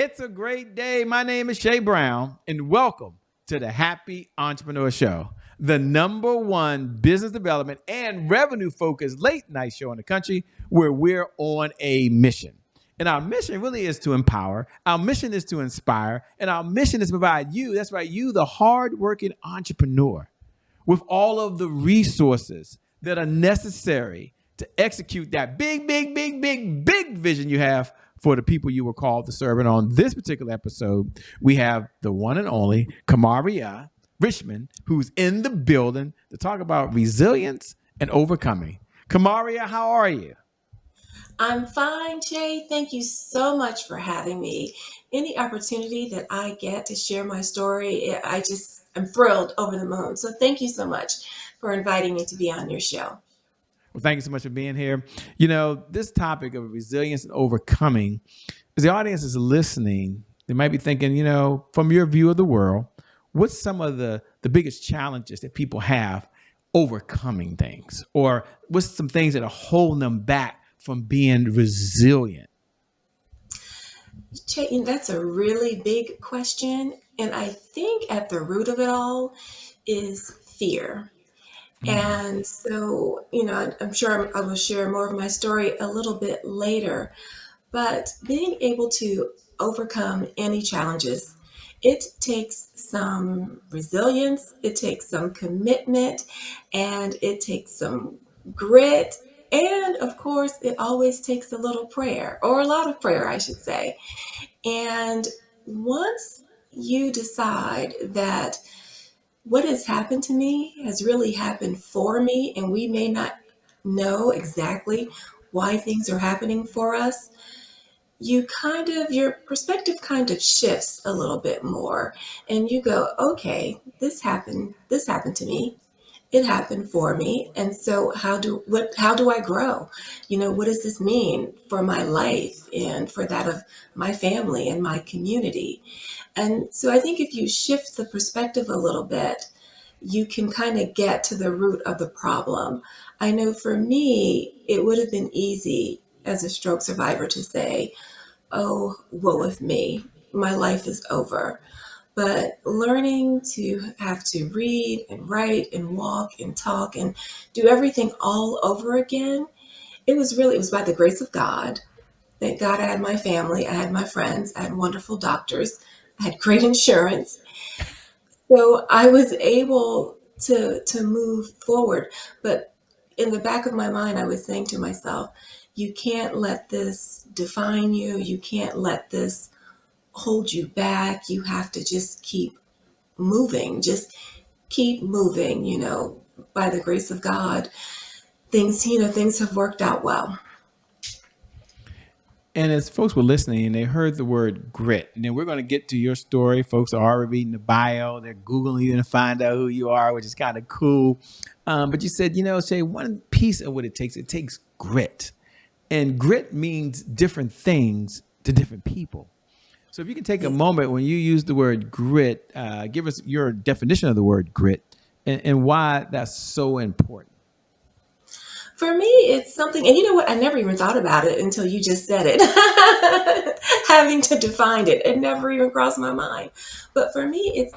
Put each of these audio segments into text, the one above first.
It's a great day. My name is Shay Brown, and welcome to the Happy Entrepreneur Show, the number one business development and revenue focused late night show in the country where we're on a mission. And our mission really is to empower, our mission is to inspire, and our mission is to provide you, that's right, you, the hardworking entrepreneur, with all of the resources that are necessary to execute that big vision you have for the people you were called to serve. And on this particular episode, we have the one and only Kamaria Richmond, who's in the building to talk about resilience and overcoming. Kamaria, how are you? I'm fine, Jay. Thank you so much for having me. Any opportunity that I get to share my story, I'm thrilled over the moon. So thank you so much for inviting me to be on your show. Well, thank you so much for being here. You know, this topic of resilience and overcoming, as the audience is listening, they might be thinking, from your view of the world, what's some of the biggest challenges that people have overcoming things? Or what's some things that are holding them back from being resilient? Jay, that's a really big question. And I think at the root of it all is fear. And so, I'm sure I will share more of my story a little bit later, but being able to overcome any challenges, it takes some resilience, it takes some commitment, and it takes some grit. And of course, it always takes a little prayer, or a lot of prayer, I should say. And once you decide that what has happened to me has really happened for me, and we may not know exactly why things are happening for us, your perspective kind of shifts a little bit more, and you go, okay, this happened to me. It happened for me. And so how do I grow? What does this mean for my life and for that of my family and my community? And so I think if you shift the perspective a little bit, you can kind of get to the root of the problem. I know for me, it would have been easy as a stroke survivor to say, oh, woe with me, my life is over. But learning to have to read and write and walk and talk and do everything all over again, it was by the grace of God. Thank God I had my family, I had my friends, I had wonderful doctors, I had great insurance. So I was able to move forward. But in the back of my mind, I was saying to myself, you can't let this define you. You can't let this hold you back. You have to just keep moving. Just keep moving, by the grace of God. Things have worked out well. And as folks were listening and they heard the word grit, and then we're going to get to your story. Folks are already reading the bio, they're Googling you to find out who you are, which is kind of cool. But you said, say one piece of what it takes grit. And grit means different things to different people. So if you can take a moment when you use the word grit, give us your definition of the word grit and why that's so important. For me, it's something, and you know what? I never even thought about it until you just said it. Having to define it, it never even crossed my mind. But for me, it's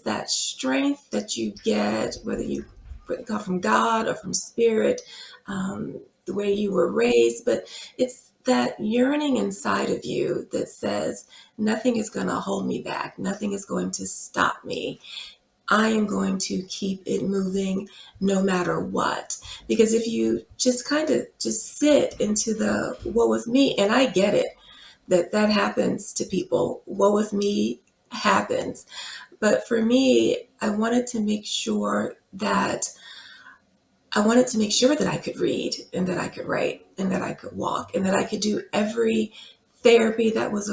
that strength that you get, whether you got from God or from spirit, the way you were raised, but it's that yearning inside of you that says, nothing is going to hold me back. Nothing is going to stop me. I am going to keep it moving no matter what. Because if you just kind of just sit into the woe with me, and I get it, that happens to people. Woe with me happens. But for me, I wanted to make sure that I could read and that I could write and that I could walk and that I could do every therapy that was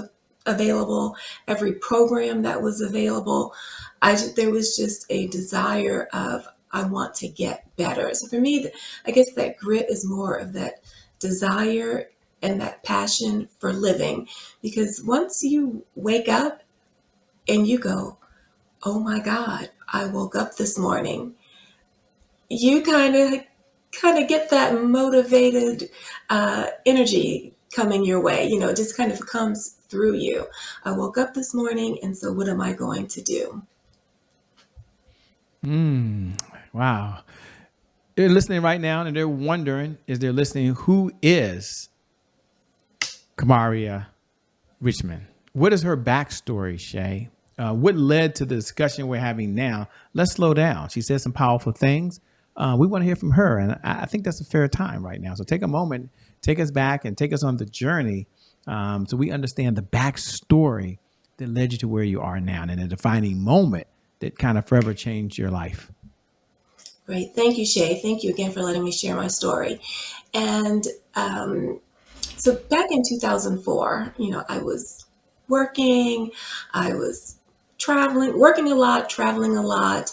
available, every program that was available. There was just a desire of, I want to get better. So for me, I guess that grit is more of that desire and that passion for living. Because once you wake up and you go, oh my God, I woke up this morning, you kind of get that motivated energy coming your way. It just kind of comes through you. I woke up this morning, and so what am I going to do? Wow. They're listening right now and they're wondering, as they're listening, who is Kamaria Richmond? What is her backstory, Shay? What led to the discussion we're having now? Let's slow down. She said some powerful things. We want to hear from her, and I think that's a fair time right now. So take a moment, take us back, and take us on the journey so we understand the backstory that led you to where you are now and a defining moment that kind of forever changed your life. Great. Thank you, Shay. Thank you again for letting me share my story. And so back in 2004, I was working, I was traveling, working a lot, traveling a lot,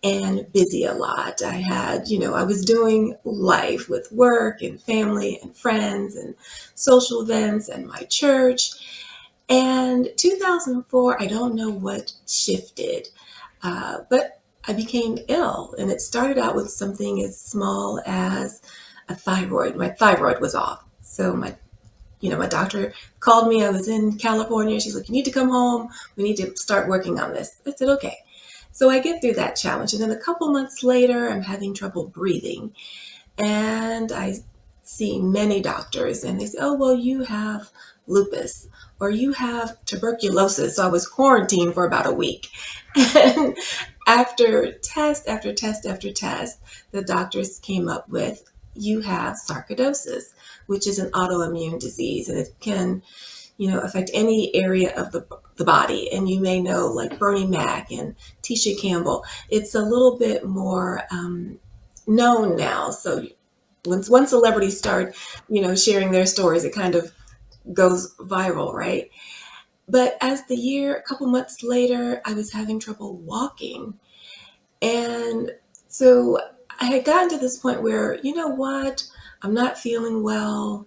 and busy a lot. I had, I was doing life with work and family and friends and social events and my church. And 2004, I don't know what shifted, but I became ill. And it started out with something as small as a thyroid. My thyroid was off. So my doctor called me. I was in California. She's like, you need to come home. We need to start working on this. I said, okay. So I get through that challenge. And then a couple months later, I'm having trouble breathing. And I see many doctors and they say, oh, well, you have lupus or you have tuberculosis. So I was quarantined for about a week. And after test after test after test, the doctors came up with, you have sarcoidosis, which is an autoimmune disease, and it can, affect any area of the body. And you may know, like Bernie Mac and Tisha Campbell, it's a little bit more known now. So once one celebrity start, sharing their stories, it kind of goes viral, right? But as the year, a couple months later, I was having trouble walking. And so I had gotten to this point where, you know what, I'm not feeling well.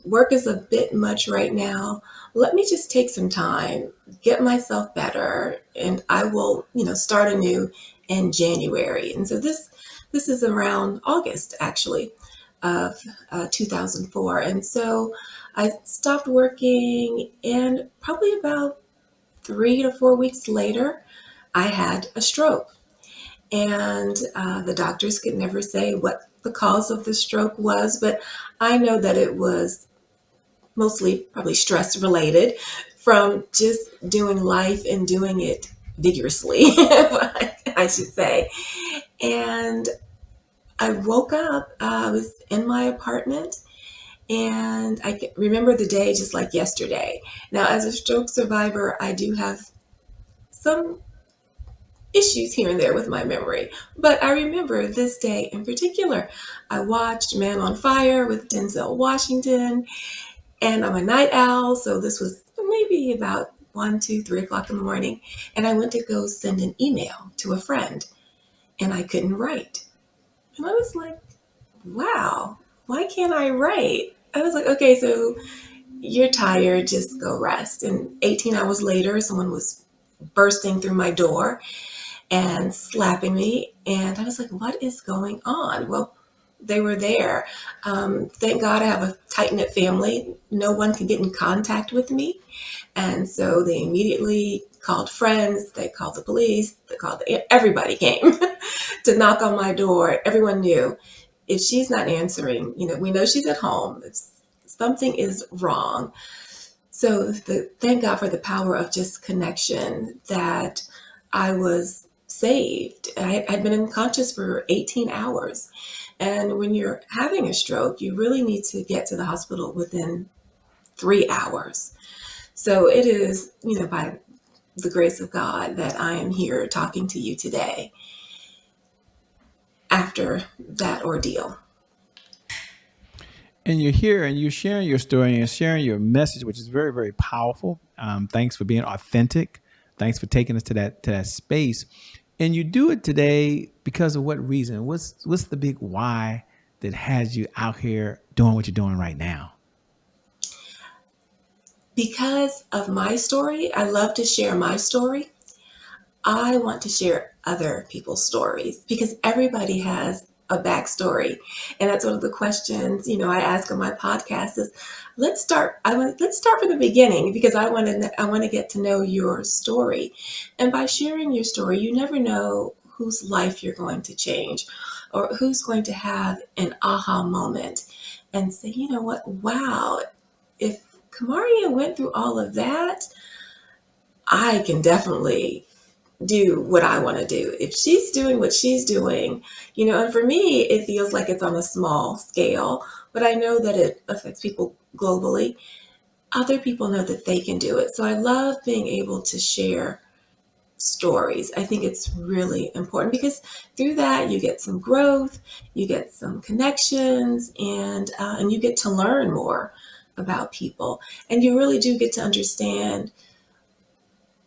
Work is a bit much right now. Let me just take some time, get myself better, and I will, start anew in January. And so this is around August, actually, of 2004. And so I stopped working, and probably about 3 to 4 weeks later, I had a stroke. And the doctors could never say what the cause of the stroke was, but I know that it was mostly probably stress related from just doing life and doing it vigorously, I should say. And I woke up, I was in my apartment, and I can remember the day just like yesterday. Now, as a stroke survivor, I do have some issues here and there with my memory, but I remember this day in particular. I watched Man on Fire with Denzel Washington, and I'm a night owl, so this was maybe about 1, 2, 3 o'clock in the morning, and I went to go send an email to a friend, and I couldn't write. And I was like, wow, why can't I write? I was like, okay, so you're tired, just go rest. And 18 hours later, someone was bursting through my door and slapping me. And I was like, what is going on? Well, they were there. Thank God I have a tight-knit family. No one can get in contact with me. And so they immediately called friends, they called the police, everybody came to knock on my door. Everyone knew if she's not answering, we know she's at home. If something is wrong. So thank God for the power of just connection that I was saved. I'd been unconscious for 18 hours. And when you're having a stroke, you really need to get to the hospital within 3 hours. So it is, by the grace of God that I am here talking to you today after that ordeal. And you're here and you're sharing your story and sharing your message, which is very, very powerful. Thanks for being authentic. Thanks for taking us to that space. And you do it today because of what reason? What's the big why that has you out here doing what you're doing right now? Because of my story, I love to share my story. I want to share other people's stories because everybody has a backstory. And that's one of the questions, I ask on my podcast is let's start from the beginning because I want to get to know your story. And by sharing your story, you never know whose life you're going to change or who's going to have an aha moment and say, you know what, wow, if Kamaria went through all of that, I can definitely do what I want to do. If she's doing what she's doing, and for me, it feels like it's on a small scale, but I know that it affects people globally. Other people know that they can do it. So I love being able to share stories. I think it's really important because through that you get some growth, you get some connections, and you get to learn more about people, and you really do get to understand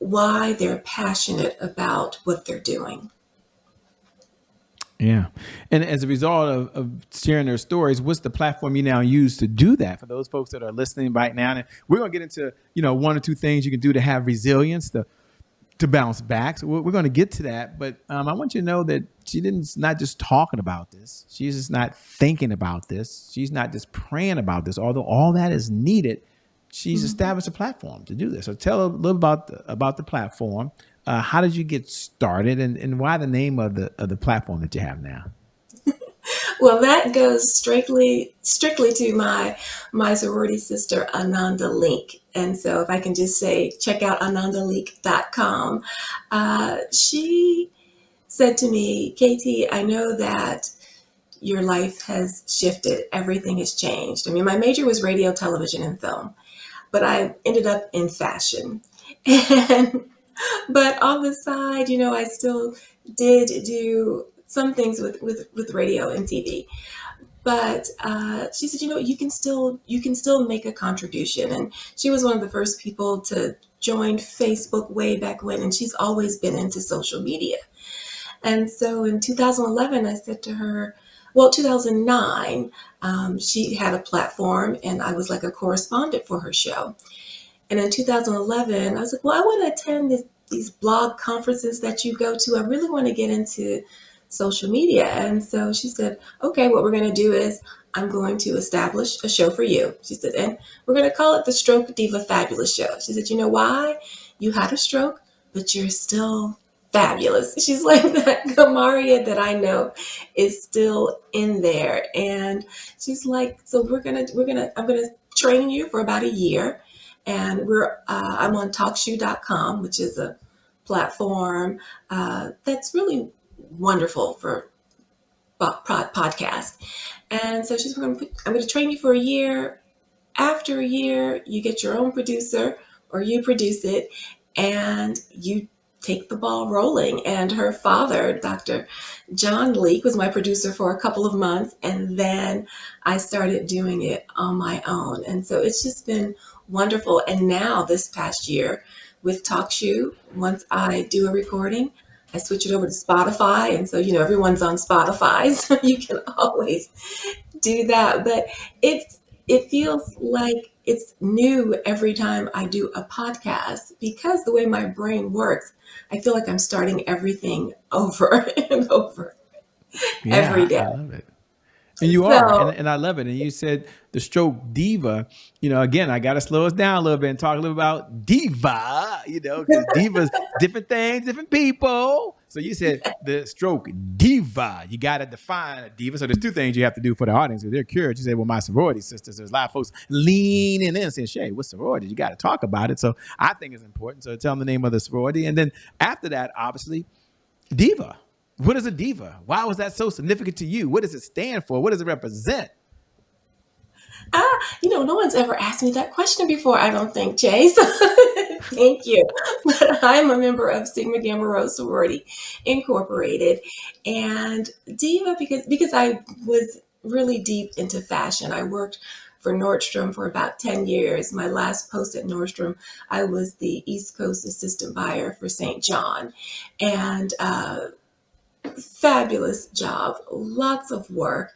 why they're passionate about what they're doing. Yeah. And as a result of sharing their stories, what's the platform you now use to do that for those folks that are listening right now? And we're going to get into, one or two things you can do to have resilience, to bounce back. So we're going to get to that. But I want you to know that she's not just talking about this. She's just not thinking about this. She's not just praying about this, although all that is needed. She's established a platform to do this. So tell a little about the platform. How did you get started, and why the name of the platform that you have now? Well, that goes strictly to my sorority sister Ananda Link. And so if I can just say, check out anandalink.com. She said to me, Katie, I know that your life has shifted. Everything has changed. I mean, my major was radio, television, and film, but I ended up in fashion. And but on the side, I still did do some things with radio and TV. But she said, you can still make a contribution. And she was one of the first people to join Facebook way back when, and she's always been into social media. And so in 2011, I said to her, well, 2009, she had a platform, and I was like a correspondent for her show. And in 2011, I was like, well, I want to attend these blog conferences that you go to. I really want to get into social media. And so she said, okay, what we're going to do is I'm going to establish a show for you. She said, and we're going to call it the Stroke Diva Fabulous Show. She said, you know why? You had a stroke, but you're still fabulous. She's like, that Kamaria that I know is still in there. And she's like, so I'm going to train you for about a year. And I'm on talkshoe.com, which is a platform that's really wonderful for podcast. And so I'm going to train you for a year. After a year, you get your own producer or you produce it and you take the ball rolling. And her father, Dr. John Leake, was my producer for a couple of months. And then I started doing it on my own. And so it's just been wonderful. And now this past year with TalkShoe, once I do a recording, I switch it over to Spotify. And so, everyone's on Spotify, so you can always do that. But it feels like it's new every time I do a podcast because the way my brain works, I feel like I'm starting everything over and over every Yeah, day. I love it. And you are, So and I love it. And you said the stroke diva. Again, I got to slow us down a little bit and talk a little about diva. Because divas, different things, different people. So you said the stroke diva. You got to define a diva. So there's two things you have to do for the audience. If they're curious, you say, "Well, my sorority sisters." There's a lot of folks leaning in and saying, "Shay, what's sorority?" You got to talk about it. So I think it's important. So tell them the name of the sorority, and then after that, obviously, diva. What is a diva? Why was that so significant to you? What does it stand for? What does it represent? no one's ever asked me that question before, I don't think, Jay. So thank you. But I'm a member of Sigma Gamma Rho Sorority Incorporated. And diva, because I was really deep into fashion. I worked for Nordstrom for about 10 years. My last post at Nordstrom, I was the East Coast assistant buyer for St. John. And fabulous job, lots of work.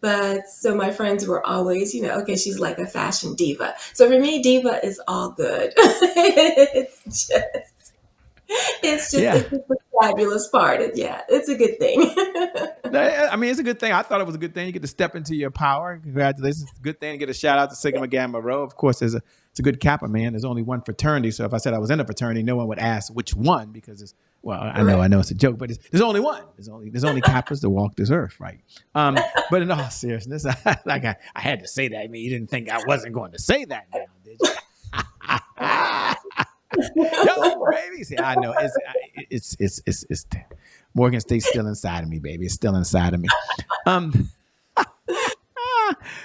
But so my friends were always, okay, she's like a fashion diva. So for me, diva is all good. It's just Yeah. it's just the fabulous part. Yeah, it's a good thing. No, I mean, it's a good thing. I thought it was a good thing. You get to step into your power. Congratulations. It's a good thing to get a shout out to Sigma Gamma Rho. Of course, it's a good Kappa, man. There's only one fraternity. So if I said I was in a fraternity, no one would ask which one because it's, well, Right. I know it's a joke, but there's only one. There's only Kappas that walk this earth, right? But in all seriousness, I had to say that. I mean, you didn't think I wasn't going to say that now, did you? Yo, baby. See, I know it's Morgan State's still inside of me, baby. It's still inside of me. Um,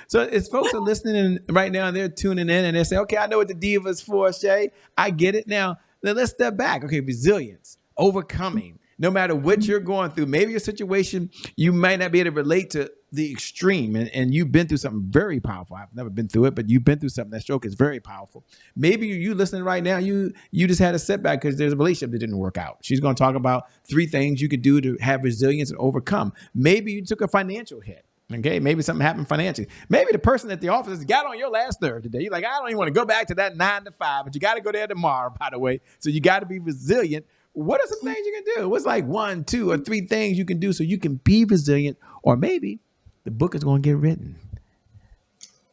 so as folks are listening right now and they're tuning in and they're saying, okay, I know what the diva's for, Shay. I get it. Now, let's step back. Okay, resilience, overcoming, no matter what you're going through. Maybe your situation, you might not be able to relate to the extreme and you've been through something very powerful. I've never been through it, but you've been through something. That stroke is very powerful. Maybe you listening right now, you just had a setback because there's a relationship that didn't work out. She's going to talk about 3 things you could do to have resilience and overcome. Maybe you took a financial hit. Okay, maybe something happened financially. Maybe the person at the office got on your last nerve today. You're like, I don't even want to go back to that 9 to 5, but you got to go there tomorrow, by the way. So you got to be resilient. What are some things you can do? What's like 1, 2, or 3 things you can do so you can be resilient? Or maybe the book is going to get written.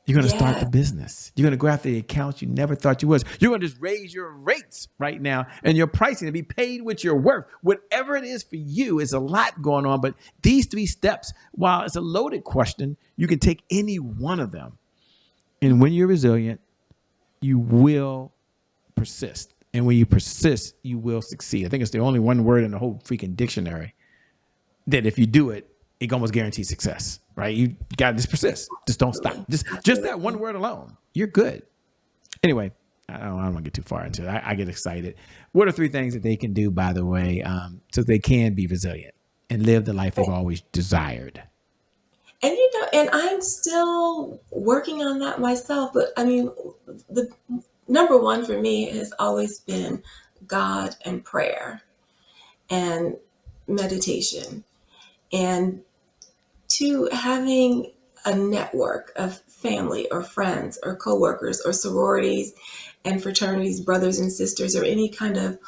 You're going to start the business. You're going to go after the accounts you never thought you was. You're going to just raise your rates right now and your pricing to be paid with your worth. Whatever it is for you, is a lot going on. But these 3 steps, while it's a loaded question, you can take any one of them. And when you're resilient, you will persist. And when you persist, you will succeed. I think it's the only one word in the whole freaking dictionary that if you do it, it almost guarantees success, right? You got to just persist. Just don't stop. Just that one word alone, you're good. Anyway, I don't want to get too far into it. I get excited. What are 3 things that they can do, by the way, so they can be resilient and live the life they've always desired? And and I'm still working on that myself. But I mean, the number one for me has always been God and prayer and meditation. And 2, having a network of family or friends or coworkers or sororities and fraternities, brothers and sisters, or any kind of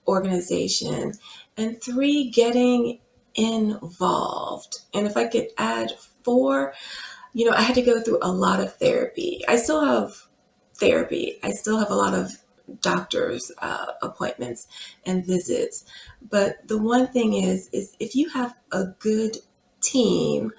organization. And 3, getting involved. And if I could add 4, I had to go through a lot of therapy. I still have therapy. I still have a lot of doctor's appointments and visits. But the one thing is if you have a good team,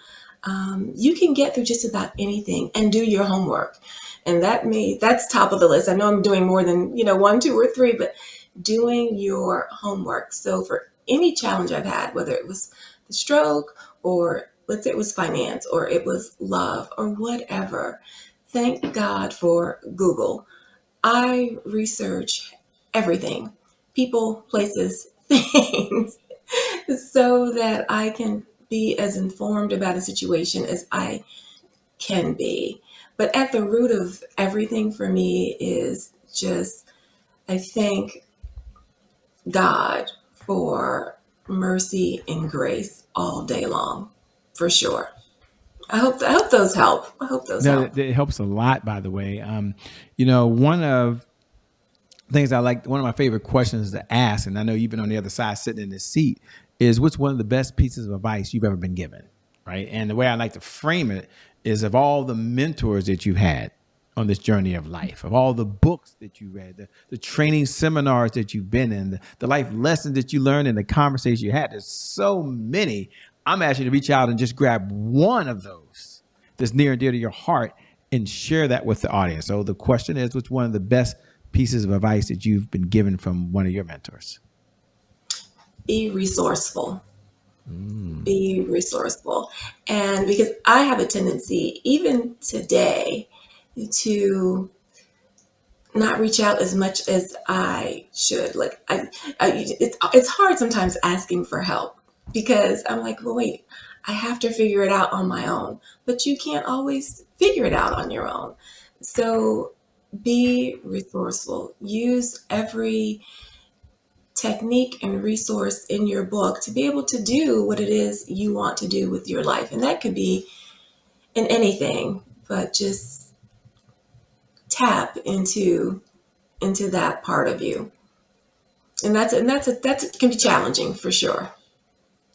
you can get through just about anything and do your homework. And that's top of the list. I know I'm doing more than, 1, 2, or 3, but doing your homework. So for any challenge I've had, whether it was the stroke or let's say it was finance or it was love or whatever, thank God for Google. I research everything, people, places, things, so that I can be as informed about a situation as I can be. But at the root of everything for me is just, I thank God for mercy and grace all day long, for sure. I hope those help. I hope those help. It helps a lot, by the way. One of things I like, one of my favorite questions to ask, and I know you've been on the other side sitting in this seat, is what's one of the best pieces of advice you've ever been given, right? And the way I like to frame it is of all the mentors that you've had on this journey of life, of all the books that you read, the training seminars that you've been in, the life lessons that you learned, and the conversations you had. There's so many. I'm asking you to reach out and just grab one of those that's near and dear to your heart and share that with the audience. So the question is, what's one of the best pieces of advice that you've been given from one of your mentors? Be resourceful. Be resourceful. And because I have a tendency, even today, to not reach out as much as I should. Like it's hard sometimes asking for help because I'm like, well, wait, I have to figure it out on my own. But you can't always figure it out on your own. So be resourceful. Use every technique and resource in your book to be able to do what it is you want to do with your life. And that could be in anything, but just tap into that part of you. And that can be challenging for sure.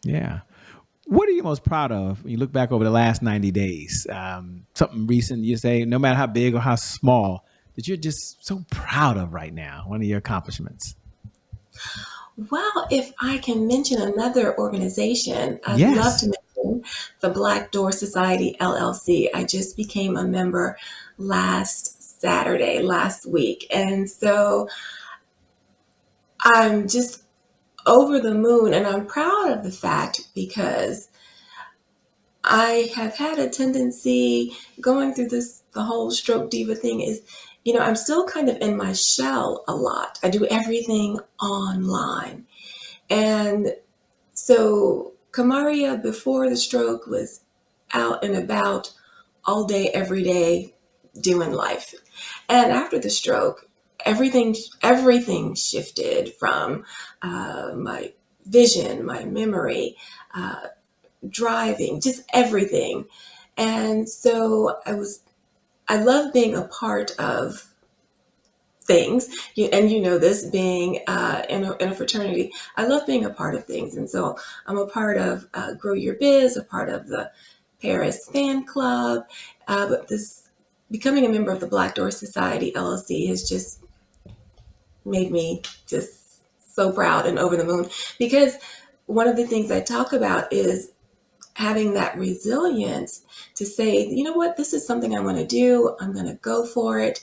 Yeah. What are you most proud of when you look back over the last 90 days? Something recent you say, no matter how big or how small, that you're just so proud of right now, one of your accomplishments? Well, if I can mention another organization, I'd love to Yes. mention the Black Door Society LLC. I just became a member last Saturday, last week. And so I'm just over the moon and I'm proud of the fact because I have had a tendency going through the whole stroke diva thing is, I'm still kind of in my shell a lot. I do everything online. And so Kamaria before the stroke was out and about all day, every day, doing life. And after the stroke, everything shifted from my vision, my memory, uh, driving, just everything. And so I love being a part of things. And you know this, being in a fraternity, I love being a part of things. And so I'm a part of GroYourBiz, a part of the Paris fan club. But this becoming a member of the Black Door Society LLC has just made me just so proud and over the moon because one of the things I talk about is having that resilience to say, you know what, this is something I want to do. I'm going to go for it.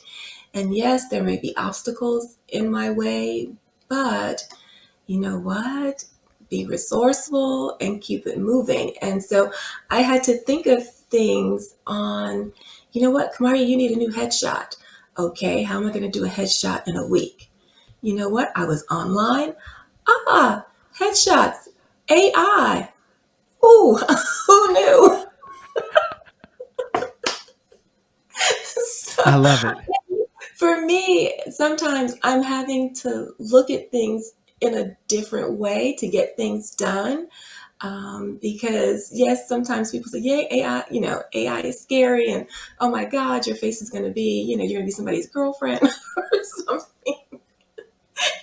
And yes, there may be obstacles in my way, but you know what? Be resourceful and keep it moving. And so I had to think of things on, you know what, Kamaria, you need a new headshot. Okay, how am I going to do a headshot in a week? You know what? I was online. Headshots, AI. Ooh, who knew? I So love it. for me, sometimes I'm having to look at things in a different way to get things done. Because yes, sometimes people say, "Yay, AI!" AI is scary, and oh my God, your face is going to be, you're going to be somebody's girlfriend or something,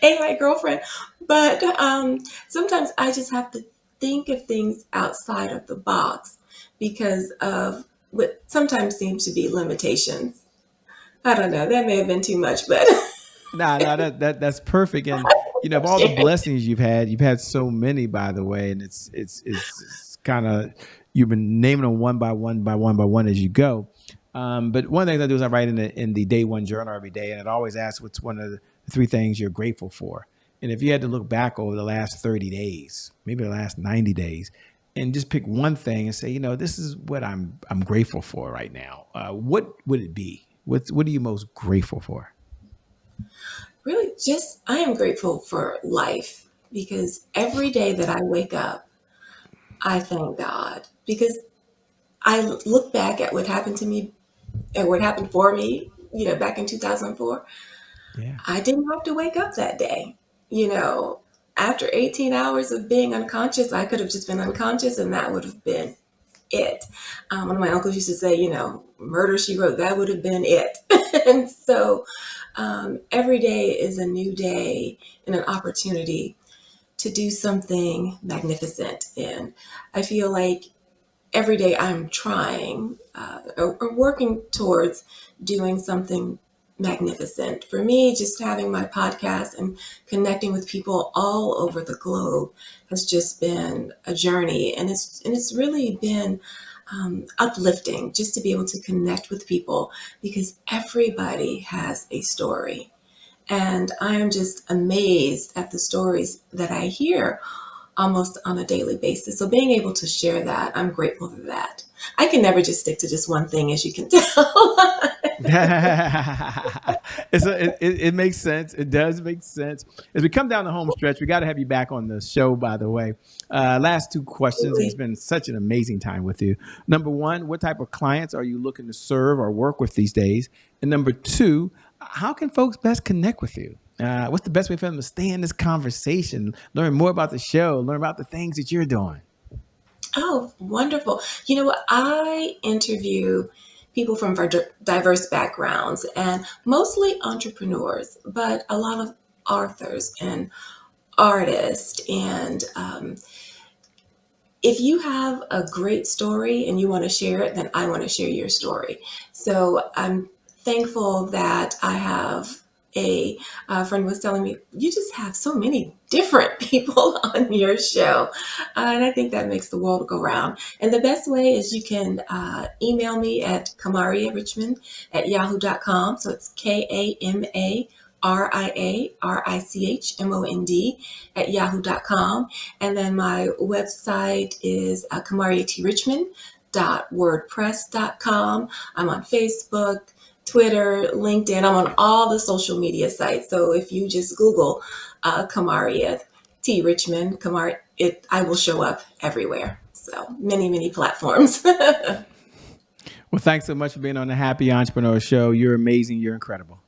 AI girlfriend. But sometimes I just have to think of things outside of the box because of what sometimes seems to be limitations. I don't know. That may have been too much, but No, that's perfect. And of all the blessings you've had so many, by the way, and it's kind of you've been naming them one by one by one by one as you go. But one of the things I do is I write in the day one journal every day, and it always asks what's one of the three things you're grateful for. And if you had to look back over the last 30 days, maybe the last 90 days, and just pick one thing and say, this is what I'm grateful for right now. What would it be? What are you most grateful for? really just I am grateful for life because every day that I wake up, I thank God because I look back at what happened to me and what happened for me, back in 2004. Yeah. I didn't have to wake up that day. You know, After 18 hours of being unconscious, I could have just been unconscious and that would have been it. One of my uncles used to say, murder she wrote, that would have been it. And so every day is a new day and an opportunity to do something magnificent. And I feel like every day I'm trying or working towards doing something magnificent. For me, just having my podcast and connecting with people all over the globe has just been a journey, and it's really been uplifting just to be able to connect with people because everybody has a story. And I am just amazed at the stories that I hear almost on a daily basis. So being able to share that, I'm grateful for that. I can never just stick to just one thing, as you can tell. It makes sense. It does make sense. As we come down the home stretch, we got to have you back on the show, by the way. Last two questions, and it's been such an amazing time with you. Number one, what type of clients are you looking to serve or work with these days? And number two, how can folks best connect with you? What's the best way for them to stay in this conversation, learn more about the show, learn about the things that you're doing? Oh, wonderful. You know what? I interview people from diverse backgrounds and mostly entrepreneurs, but a lot of authors and artist. And if you have a great story and you want to share it, then I want to share your story. So I'm thankful that I have a friend was telling me, you just have so many different people on your show. And I think that makes the world go round. And the best way is you can email me at Kamaria Richmond at yahoo.com. So it's KAMARIARICHMOND at yahoo.com. And then my website is KamariaTRichmond.wordpress.com. I'm on Facebook, Twitter, LinkedIn. I'm on all the social media sites. So if you just Google Kamaria T. Richmond, I will show up everywhere. So many platforms. Well, thanks so much for being on the Happy Entrepreneur Show. You're amazing. You're incredible.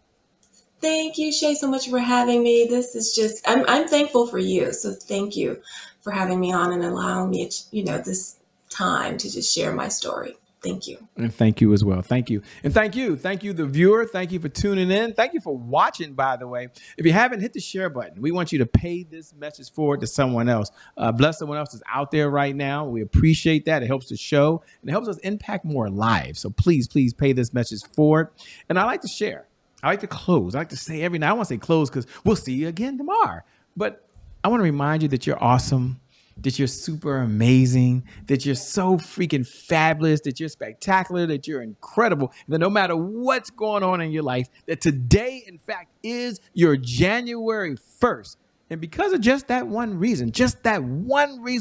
Thank you, Shay, so much for having me. This is just, I'm thankful for you. So thank you for having me on and allowing me, this time to just share my story. Thank you. And thank you as well. Thank you. And thank you, the viewer. Thank you for tuning in. Thank you for watching, by the way. If you haven't, hit the share button. We want you to pay this message forward to someone else. Bless someone else is out there right now. We appreciate that. It helps the show and it helps us impact more lives. So please pay this message forward. And I like to share. I like to close. I like to say every night. I want to say close because we'll see you again tomorrow. But I want to remind you that you're awesome, that you're super amazing, that you're so freaking fabulous, that you're spectacular, that you're incredible, that no matter what's going on in your life, that today, in fact, is your January 1st. And because of just that one reason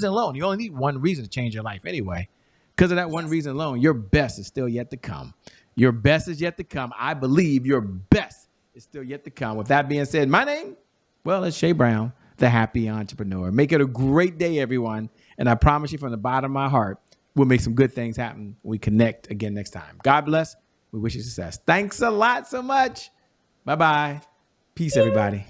alone, you only need one reason to change your life anyway. Because of that one reason alone, your best is still yet to come. Your best is yet to come. I believe your best is still yet to come. With that being said, my name, well, it's Shay Brown, the Happy Entrepreneur. Make it a great day, everyone. And I promise you from the bottom of my heart, we'll make some good things happen when we connect again next time. God bless. We wish you success. Thanks a lot so much. Bye-bye. Peace, everybody.